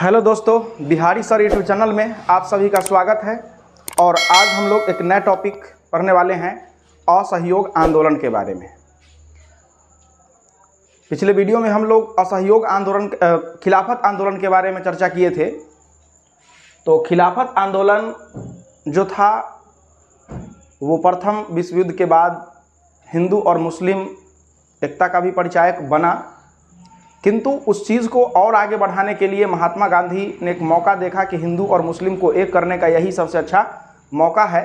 Hello दोस्तों, Bihari sir YouTube channel में आप सभी का स्वागत है। और आज हम लोग एक नया टॉपिक पढ़ने वाले हैं असहयोग आंदोलन के बारे में। पिछले वीडियो में हम लोग असहयोग आंदोलन खिलाफत आंदोलन के बारे में चर्चा किए थे। तो खिलाफत आंदोलन जो था वो प्रथम विश्व युद्ध के बाद हिंदू और मुस्लिम एकता का भी परिचायक बना, किंतु उस चीज़ को और आगे बढ़ाने के लिए महात्मा गांधी ने एक मौका देखा कि हिंदू और मुस्लिम को एक करने का यही सबसे अच्छा मौका है।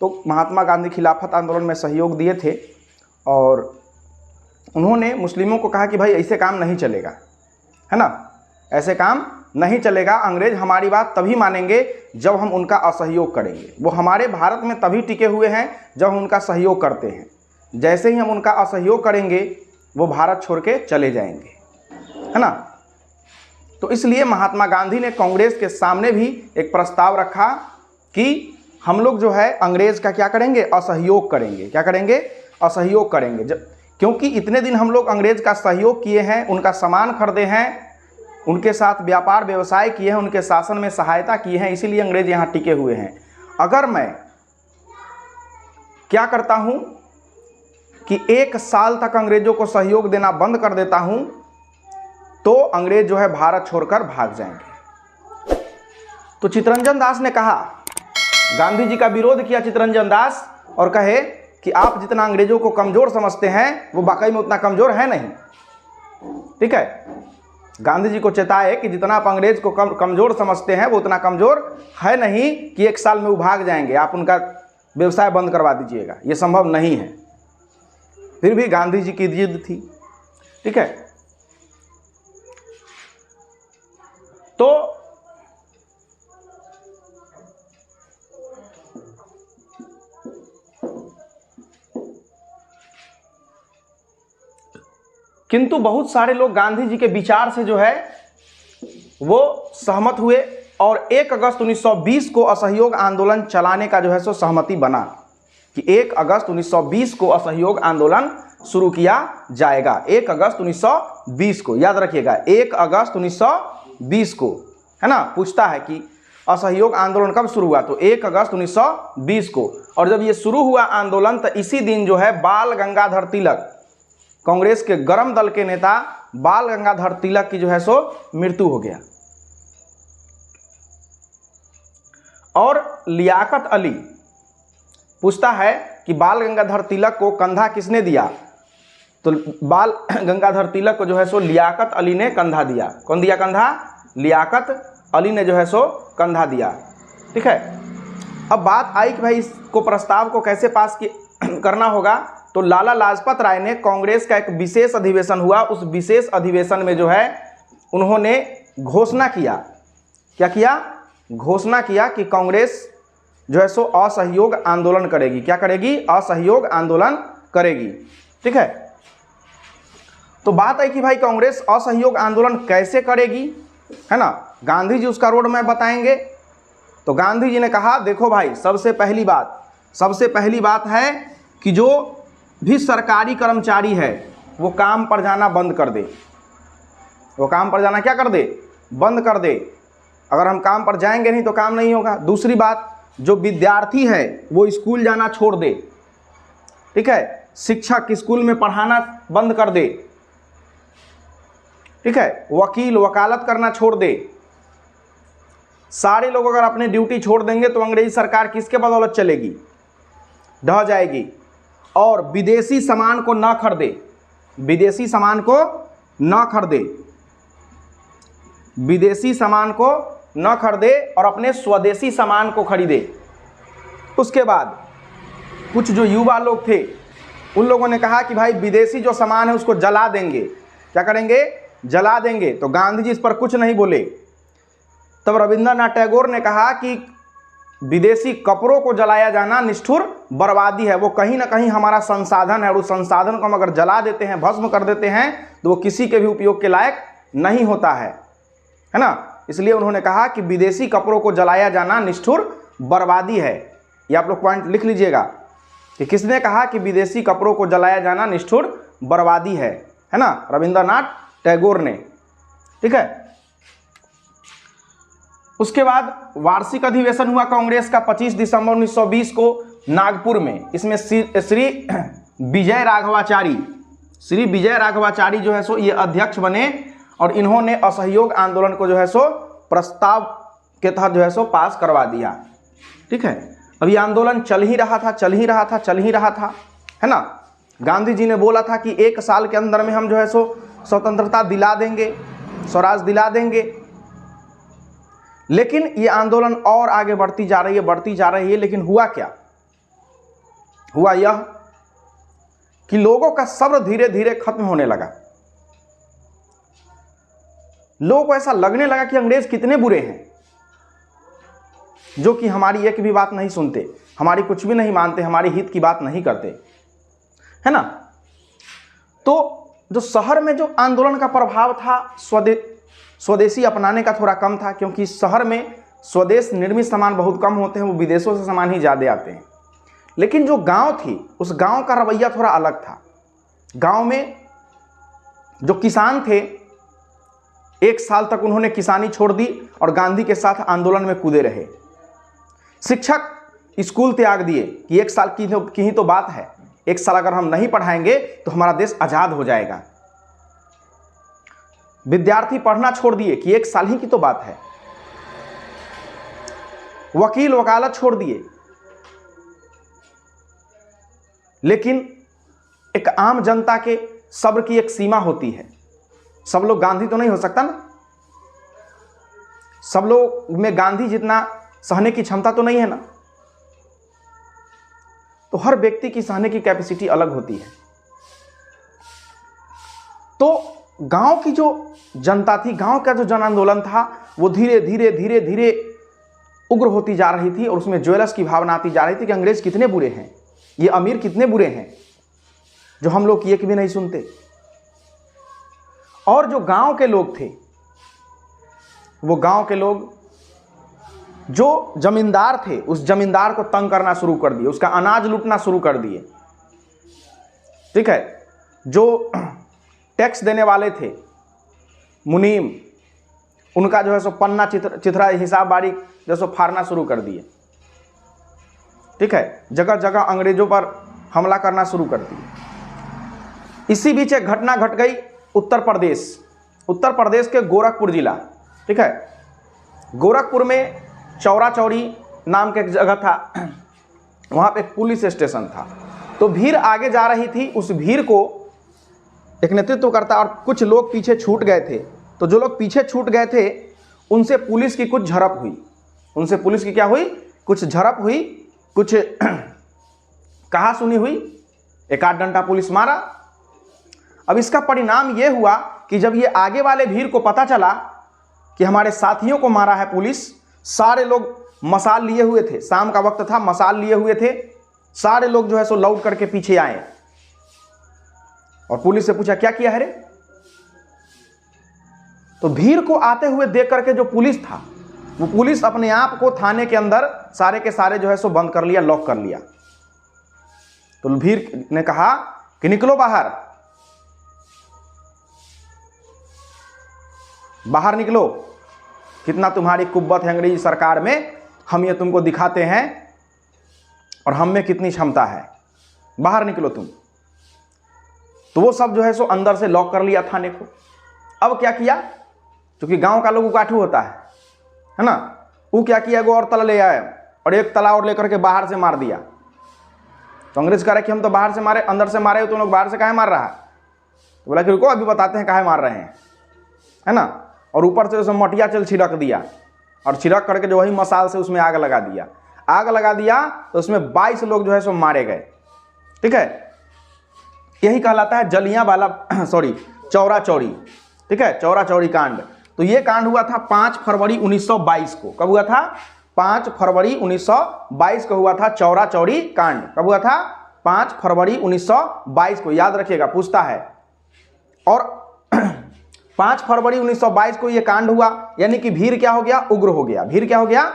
तो महात्मा गांधी खिलाफत आंदोलन में सहयोग दिए थे और उन्होंने मुस्लिमों को कहा कि भाई ऐसे काम नहीं चलेगा, है ना, ऐसे काम नहीं चलेगा। अंग्रेज हमारी बात तभी मानेंगे जब हम उनका असहयोग करेंगे। वो हमारे भारत में तभी टिके हुए हैं जब हम उनका सहयोग करते हैं। जैसे ही हम उनका असहयोग करेंगे वो भारत छोड़ के चले जाएंगे, है ना। तो इसलिए महात्मा गांधी ने कांग्रेस के सामने भी एक प्रस्ताव रखा कि हम लोग जो है अंग्रेज का क्या करेंगे, असहयोग करेंगे। क्या करेंगे? असहयोग करेंगे। क्योंकि इतने दिन हम लोग अंग्रेज का सहयोग किए हैं, उनका सामान खरीदे हैं, उनके साथ व्यापार व्यवसाय किए हैं, उनके शासन में सहायता की है, इसीलिए अंग्रेज यहाँ टिके हुए हैं। अगर मैं क्या करता हूँ कि 1 साल तक अंग्रेजों को सहयोग देना बंद कर देता हूँ तो अंग्रेज जो है भारत छोड़कर भाग जाएंगे। तो चित्तरंजन दास ने कहा, गांधी जी का विरोध किया चित्तरंजन दास और कहे कि आप जितना अंग्रेजों को कमजोर समझते हैं वो वाकई में उतना कमजोर है नहीं। ठीक है, गांधी जी को चेताए कि जितना आप अंग्रेज को कमजोर समझते हैं वो उतना कमजोर है नहीं कि 1 साल में वो भाग जाएंगे, आप उनका व्यवसाय बंद करवा दीजिएगा, ये संभव नहीं है। फिर भी गांधी जी की जिद थी। ठीक है, तो किंतु बहुत सारे लोग गांधी जी के विचार से जो है वो सहमत हुए और 1 अगस्त 1920 को असहयोग आंदोलन चलाने का जो है सो सहमति बना कि 1 अगस्त 1920 को असहयोग आंदोलन शुरू किया जाएगा। 1 अगस्त 1920 को याद रखिएगा, 1 अगस्त 1920 को, है ना। पूछता है कि असहयोग आंदोलन कब शुरू हुआ, तो 1 अगस्त 1920 को। और जब ये शुरू हुआ आंदोलन तो इसी दिन जो है बाल गंगाधर तिलक, कांग्रेस के गरम दल के नेता बाल गंगाधर तिलक की जो है सो मृत्यु हो गया। और लियाकत अली पूछता है कि बाल गंगाधर तिलक को कंधा किसने दिया, तो बाल गंगाधर तिलक को जो है सो लियाकत अली ने कंधा दिया। कौन दिया कंधा? लियाकत अली ने जो है सो कंधा दिया। ठीक है, अब बात आई कि भाई इसको प्रस्ताव को कैसे पास करना होगा। तो लाला लाजपत राय ने कांग्रेस का एक विशेष अधिवेशन हुआ, उस विशेष अधिवेशन में जो है उन्होंने घोषणा किया। क्या किया? घोषणा किया कि कांग्रेस जो है सो असहयोग आंदोलन करेगी। क्या करेगी? असहयोग आंदोलन करेगी। ठीक है, तो बात है कि भाई कांग्रेस असहयोग आंदोलन कैसे करेगी, है ना। गांधी जी उसका रोड मैप बताएंगे। तो गांधी जी ने कहा, देखो भाई, सबसे पहली बात है कि जो भी सरकारी कर्मचारी है वो काम पर जाना बंद कर दे। वो काम पर जाना क्या कर दे? बंद कर दे। अगर हम काम पर जाएंगे नहीं तो काम नहीं होगा। दूसरी बात, जो विद्यार्थी है वो स्कूल जाना छोड़ दे। ठीक है, शिक्षक स्कूल में पढ़ाना बंद कर दे। ठीक है, वकील वकालत करना छोड़ दे। सारे लोग अगर अपनी ड्यूटी छोड़ देंगे तो अंग्रेजी सरकार किसके बदौलत चलेगी? ढह जाएगी। और विदेशी सामान को न खरीदे, विदेशी सामान को न खरीदे, विदेशी सामान को न खरीदे और अपने स्वदेशी सामान को खरीदे। उसके बाद कुछ जो युवा लोग थे उन लोगों ने कहा कि भाई विदेशी जो सामान है उसको जला देंगे। क्या करेंगे? जला देंगे। तो गांधी जी इस पर कुछ नहीं बोले। तब रविंद्रनाथ टैगोर ने कहा कि विदेशी कपड़ों को जलाया जाना निष्ठुर बर्बादी है, वो कहीं ना कहीं हमारा संसाधन है और उस संसाधन को हम अगर जला देते हैं, भस्म कर देते हैं तो वो किसी के भी उपयोग के लायक नहीं होता है ना। इसलिए उन्होंने कहा कि विदेशी कपड़ों को जलाया जाना निष्ठुर बर्बादी है। ये आप लोग पॉइंट लिख लीजिएगा कि किसने कहा कि विदेशी कपड़ों को जलाया जाना निष्ठुर बर्बादी है ना। रविंद्रनाथ टैगोर ने। ठीक है, उसके बाद वार्षिक अधिवेशन हुआ कांग्रेस का 25 दिसंबर 1920 को नागपुर में। इसमें श्री विजय राघवाचारी जो है सो ये अध्यक्ष बने और इन्होंने असहयोग आंदोलन को जो है सो प्रस्ताव के तहत जो है सो पास करवा दिया। ठीक है, अब ये आंदोलन चल ही रहा था, है ना। गांधी जी ने बोला था कि 1 साल के अंदर में हम जो है सो स्वतंत्रता दिला देंगे, स्वराज दिला देंगे। लेकिन ये आंदोलन और आगे बढ़ती जा रही है। लेकिन हुआ क्या? हुआ यह कि लोगों का सब्र धीरे धीरे खत्म होने लगा। लोगों को ऐसा लगने लगा कि अंग्रेज कितने बुरे हैं, जो कि हमारी एक भी बात नहीं सुनते, हमारी कुछ भी नहीं मानते, हमारी हित की बात नहीं करते, है ना। तो जो शहर में जो आंदोलन का प्रभाव था स्वदेशी अपनाने का थोड़ा कम था, क्योंकि शहर में स्वदेश निर्मित सामान बहुत कम होते हैं, वो विदेशों से सामान ही ज़्यादा आते हैं। लेकिन जो गांव थी, उस गांव का रवैया थोड़ा अलग था। गांव में जो किसान थे, 1 साल तक उन्होंने किसानी छोड़ दी और गांधी के साथ आंदोलन में कूदे रहे। शिक्षक स्कूल त्याग दिए कि 1 साल की ही तो बात है, 1 साल अगर हम नहीं पढ़ाएंगे तो हमारा देश आज़ाद हो जाएगा। विद्यार्थी पढ़ना छोड़ दिए कि 1 साल ही की तो बात है। वकील वकालत छोड़ दिए। लेकिन एक आम जनता के सब्र की एक सीमा होती है। सब लोग गांधी तो नहीं हो सकता ना, सब लोग में गांधी जितना सहने की क्षमता तो नहीं है ना। तो हर व्यक्ति की सहने की कैपेसिटी अलग होती है। तो गांव की जो जनता थी, गांव का जो जन आंदोलन था, वो धीरे धीरे उग्र होती जा रही थी और उसमें ज्वेलर्स की भावना आती जा रही थी कि अंग्रेज कितने बुरे हैं, ये अमीर कितने बुरे हैं, जो हम लोग एक भी नहीं सुनते। और जो गांव के लोग थे, वो गांव के लोग जो जमींदार थे, उस जमींदार को तंग करना शुरू कर दिए, उसका अनाज लूटना शुरू कर दिए। ठीक है, जो टैक्स देने वाले थे मुनीम, उनका जो है सो पन्ना चिथरा हिसाब बारीक जो सो फाड़ना शुरू कर दिए। ठीक है, जगह जगह अंग्रेजों पर हमला करना शुरू कर दिए। इसी बीच एक घटना घट गई उत्तर प्रदेश के गोरखपुर जिला। ठीक है, गोरखपुर में चौरा चौरी नाम के एक जगह था, वहाँ पे एक पुलिस स्टेशन था। तो भीड़ आगे जा रही थी, उस भीड़ को एक नेतृत्व करता और कुछ लोग पीछे छूट गए थे। तो जो लोग पीछे छूट गए थे, उनसे पुलिस की कुछ झड़प हुई। उनसे पुलिस की क्या हुई? कुछ झड़प हुई, कुछ कहा सुनी हुई, 1-8 डंडा पुलिस मारा। अब इसका परिणाम यह हुआ कि जब ये आगे वाले भीड़ को पता चला कि हमारे साथियों को मारा है पुलिस, सारे लोग मसाल लिए हुए थे, शाम का वक्त था, मसाल लिए हुए थे, सारे लोग जो है सो लौट करके पीछे आए और पुलिस से पूछा क्या किया है रे? तो भीड़ को आते हुए देख करके जो पुलिस था, वो पुलिस अपने आप को थाने के अंदर सारे के सारे जो है सो बंद कर लिया, लॉक कर लिया। तो भीड़ ने कहा कि निकलो बाहर, बाहर निकलो, कितना तुम्हारी कुव्वत है अंग्रेजी सरकार में, हम ये तुमको दिखाते हैं और हम में कितनी क्षमता है, बाहर निकलो तुम। तो वो सब जो है सो अंदर से लॉक कर लिया थाने को। अब क्या किया, क्योंकि गांव का लोग उकाठू होता है ना, वो क्या किया, वो और तला ले आए और एक तला और लेकर के बाहर से मार दिया। तो अंग्रेज कह रहे कि हम तो बाहर से मारे, अंदर से मारे, तो लोग बाहर से काहे मार रहा है? तो बोला कि रुको अभी बताते हैं काहे मार रहे हैं, है ना। और ऊपर से उसमें मटिया चल छिड़क दिया और छिड़क करके जो वही मसाल से उसमें आग लगा दिया। आग लगा दिया तो उसमें 22 लोग जो है सो मारे गए। ठीक है, यही कहलाता है चौरा चौरी। ठीक है, चौरा चौरी कांड। तो ये कांड हुआ था 5 फरवरी 1922 को। कब हुआ था? 5 फरवरी 1922 को हुआ था चौरा चौरी कांड। कब हुआ था? 5 फरवरी 1922 को, याद रखिएगा, पूछता है। और 5 फरवरी 1922 को यह कांड हुआ, यानी कि भीड़ क्या हो गया? उग्र हो गया। भीड़ क्या हो गया?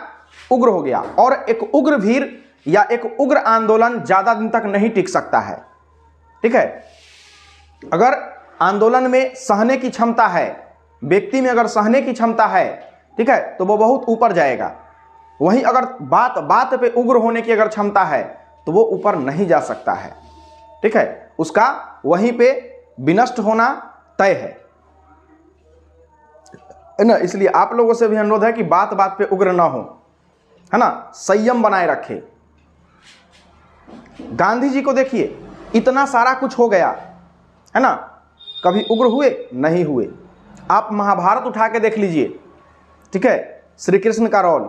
उग्र हो गया। और एक उग्र भीड़ या एक उग्र आंदोलन ज्यादा दिन तक नहीं टिक सकता है। ठीक है, अगर आंदोलन में सहने की क्षमता है, व्यक्ति में अगर सहने की क्षमता है, ठीक है, तो वो बहुत ऊपर जाएगा। वहीं अगर बात बात पे उग्र होने की अगर क्षमता है तो वो ऊपर नहीं जा सकता है, ठीक है, उसका वहीं पे विनष्ट होना तय है ना। इसलिए आप लोगों से भी अनुरोध है कि बात बात पे उग्र ना हो, है ना, संयम बनाए रखे। गांधी जी को देखिए, इतना सारा कुछ हो गया, है ना, कभी उग्र हुए नहीं हुए। आप महाभारत उठा के देख लीजिए, ठीक है, श्री कृष्ण का रोल,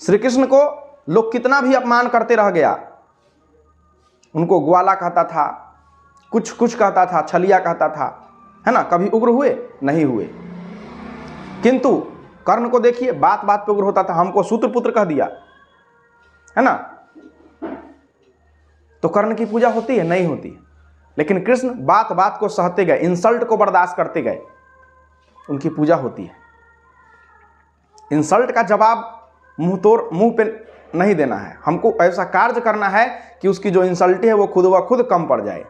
श्री कृष्ण को लोग कितना भी अपमान करते रह गया, उनको ग्वाला कहता था, कुछ कुछ कहता था, छलिया कहता था, है ना, कभी उग्र हुए नहीं हुए। किंतु कर्ण को देखिए, बात बात पे उग्र होता था, हमको सूत्रपुत्र कह दिया, है ना, तो कर्ण की पूजा होती है नहीं होती है। लेकिन कृष्ण बात बात को सहते गए, इंसल्ट को बर्दाश्त करते गए, उनकी पूजा होती है। इंसल्ट का जवाब मुंह पे नहीं देना है, हमको ऐसा कार्य करना है कि उसकी जो इंसल्ट है वो खुद ब खुद कम पड़ जाए,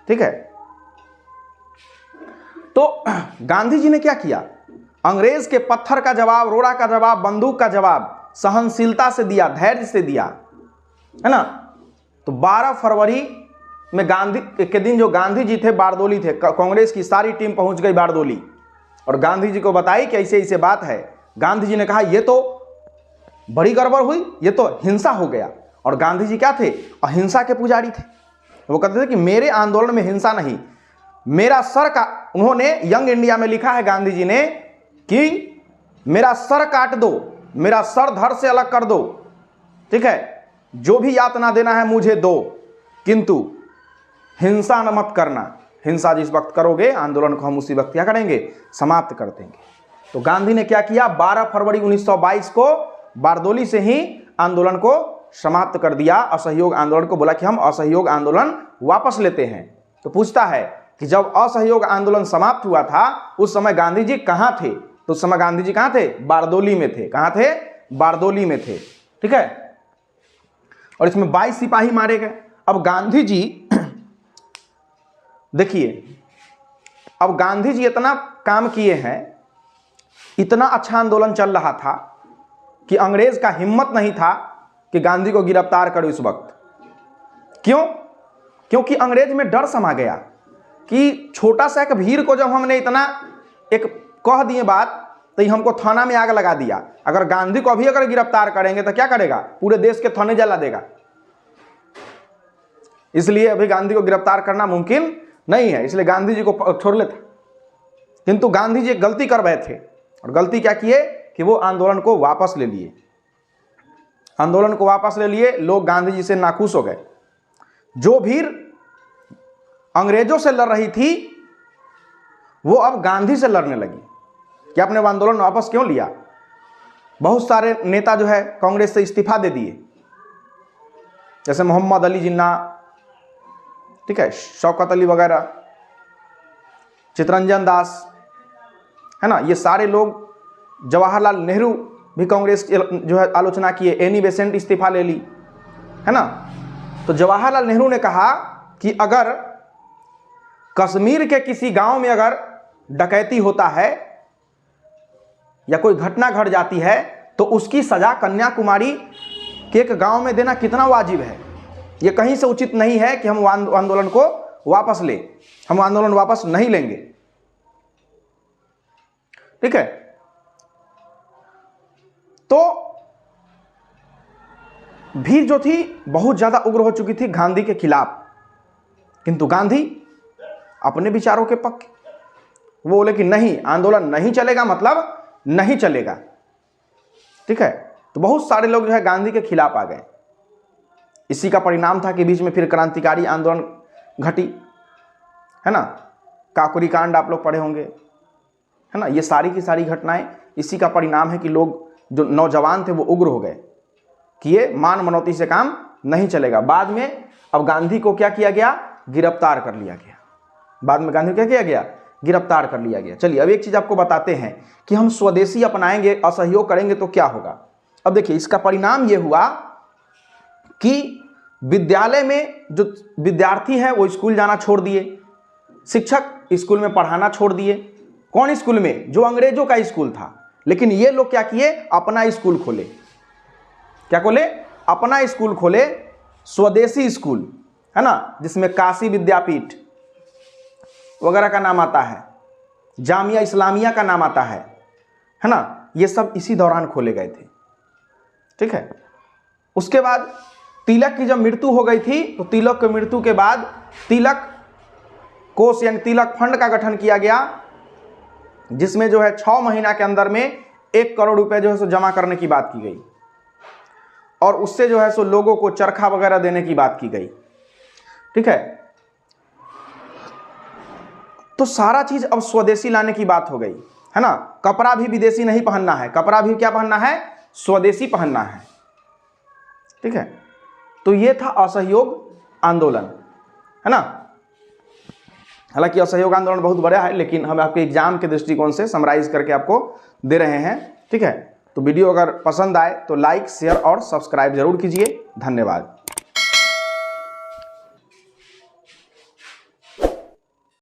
ठीक है। तो गांधी जी ने क्या किया, अंग्रेज के पत्थर का जवाब, रोड़ा का जवाब, बंदूक का जवाब सहनशीलता से दिया, धैर्य से दिया, है ना। तो 12 फरवरी में गांधी के दिन जो गांधी जी थे बारदोली थे, कांग्रेस की सारी टीम पहुंच गई बारदोली और गांधी जी को बताई कि ऐसे ऐसे बात है। गांधी जी ने कहा ये तो बड़ी गड़बड़ हुई, ये तो हिंसा हो गया। और गांधी जी क्या थे, अहिंसा के पुजारी थे। वो कहते थे कि मेरे आंदोलन में हिंसा नहीं, मेरा सर का, उन्होंने यंग इंडिया में लिखा है गांधी जी ने कि मेरा सर काट दो, मेरा सर धड़ से अलग कर दो, ठीक है, जो भी यातना देना है मुझे दो, किंतु हिंसा न मत करना। हिंसा जिस वक्त करोगे आंदोलन को हम उसी वक्त क्या करेंगे, समाप्त कर देंगे। तो गांधी ने क्या किया, 12 फरवरी 1922 को बारदोली से ही आंदोलन को समाप्त कर दिया, असहयोग आंदोलन को। बोला कि हम असहयोग आंदोलन वापस लेते हैं। तो पूछता है कि जब असहयोग आंदोलन समाप्त हुआ था उस समय गांधी जी कहां थे, तो उस समय गांधी जी कहां थे, बारदोली में थे। कहां थे, बारदोली में थे, ठीक है। और इसमें 22 सिपाही मारे गए। अब गांधी जी देखिए, अब गांधी जी इतना काम किए हैं, इतना अच्छा आंदोलन चल रहा था कि अंग्रेज का हिम्मत नहीं था कि गांधी को गिरफ्तार करो इस वक्त। क्यों, क्योंकि अंग्रेज में डर समा गया कि छोटा सा एक भीड़ को जब हमने इतना एक कह दिए बात, तो ये हमको थाना में आग लगा दिया। अगर गांधी को अभी अगर गिरफ्तार करेंगे तो क्या करेगा, पूरे देश के थाने जला देगा। इसलिए अभी गांधी को गिरफ्तार करना मुमकिन नहीं है, इसलिए गांधी जी को छोड़ लेता। किंतु गांधी जी एक गलती कर रहे थे, और गलती क्या किए कि वो आंदोलन को वापस ले लिए। आंदोलन को वापस ले लिए, लोग गांधी जी से नाखुश हो गए। जो भीड़ अंग्रेजों से लड़ रही थी वो अब गांधी से लड़ने लगी कि आपने वो आंदोलन वापस क्यों लिया। बहुत सारे नेता जो है कांग्रेस से इस्तीफा दे दिए, जैसे मोहम्मद अली जिन्ना, ठीक है, शौकत अली वगैरह, चित्तरंजन दास, है ना, ये सारे लोग, जवाहरलाल नेहरू भी कांग्रेस की जो है आलोचना किए, एनी बेसेंट इस्तीफा ले ली, है ना। तो जवाहरलाल नेहरू ने कहा कि अगर कश्मीर के किसी गांव में अगर डकैती होता है या कोई घटना घट जाती है तो उसकी सजा कन्याकुमारी के एक गांव में देना कितना वाजिब है। यह कहीं से उचित नहीं है कि हम आंदोलन को वापस ले, हम आंदोलन वापस नहीं लेंगे, ठीक है। तो भीड़ जो थी बहुत ज्यादा उग्र हो चुकी थी गांधी के खिलाफ, किंतु गांधी अपने विचारों के पक्ष, वो बोले कि नहीं, आंदोलन नहीं चलेगा मतलब नहीं चलेगा, ठीक है। तो बहुत सारे लोग जो है गांधी के खिलाफ आ गए। इसी का परिणाम था कि बीच में फिर क्रांतिकारी आंदोलन घटी, है ना, काकोरी कांड आप लोग पढ़े होंगे, है ना। ये सारी की सारी घटनाएं इसी का परिणाम है कि लोग जो नौजवान थे वो उग्र हो गए कि ये मान मनौती से काम नहीं चलेगा। बाद में अब गांधी को क्या किया गया, गिरफ्तार कर लिया गया। बाद में गांधी को क्या किया गया, गिरफ्तार कर लिया गया। चलिए अब एक चीज आपको बताते हैं कि हम स्वदेशी अपनाएंगे, असहयोग करेंगे तो क्या होगा। अब देखिए इसका परिणाम ये हुआ कि विद्यालय में जो विद्यार्थी हैं वो स्कूल जाना छोड़ दिए, शिक्षक स्कूल में पढ़ाना छोड़ दिए, कौन स्कूल में? जो अंग्रेजों का स्कूल था। लेकिन ये लोग क्या किए? अपना स्कूल खोले। क्या खोले? अपना स्कूल खोले, स्वदेशी स्कूल, है ना, जिसमें काशी विद्यापीठ वगैरह का नाम आता है, जामिया इस्लामिया का नाम आता है ना। ये सब इसी दौरान खोले गए थे। ठीक है। उसके बाद तिलक की जब मृत्यु हो गई थी तो तिलक की मृत्यु के बाद तिलक कोष यानी तिलक फंड का गठन किया गया, जिसमें जो है 6 महीना के अंदर में 1 करोड़ रुपए जो है सो जमा करने की बात की गई और उससे जो है सो लोगों को चरखा वगैरह देने की बात की गई। ठीक है। तो सारा चीज अब स्वदेशी लाने की बात हो गई, है ना। कपड़ा भी विदेशी नहीं पहनना है, कपड़ा भी क्या पहनना है? स्वदेशी पहनना है। ठीक है। तो ये था असहयोग आंदोलन, है ना। हालांकि असहयोग आंदोलन बहुत बड़ा है, लेकिन हम आपके एग्जाम के दृष्टिकोण से समराइज करके आपको दे रहे हैं। ठीक है। तो वीडियो अगर पसंद आए तो लाइक, शेयर और सब्सक्राइब जरूर कीजिए। धन्यवाद।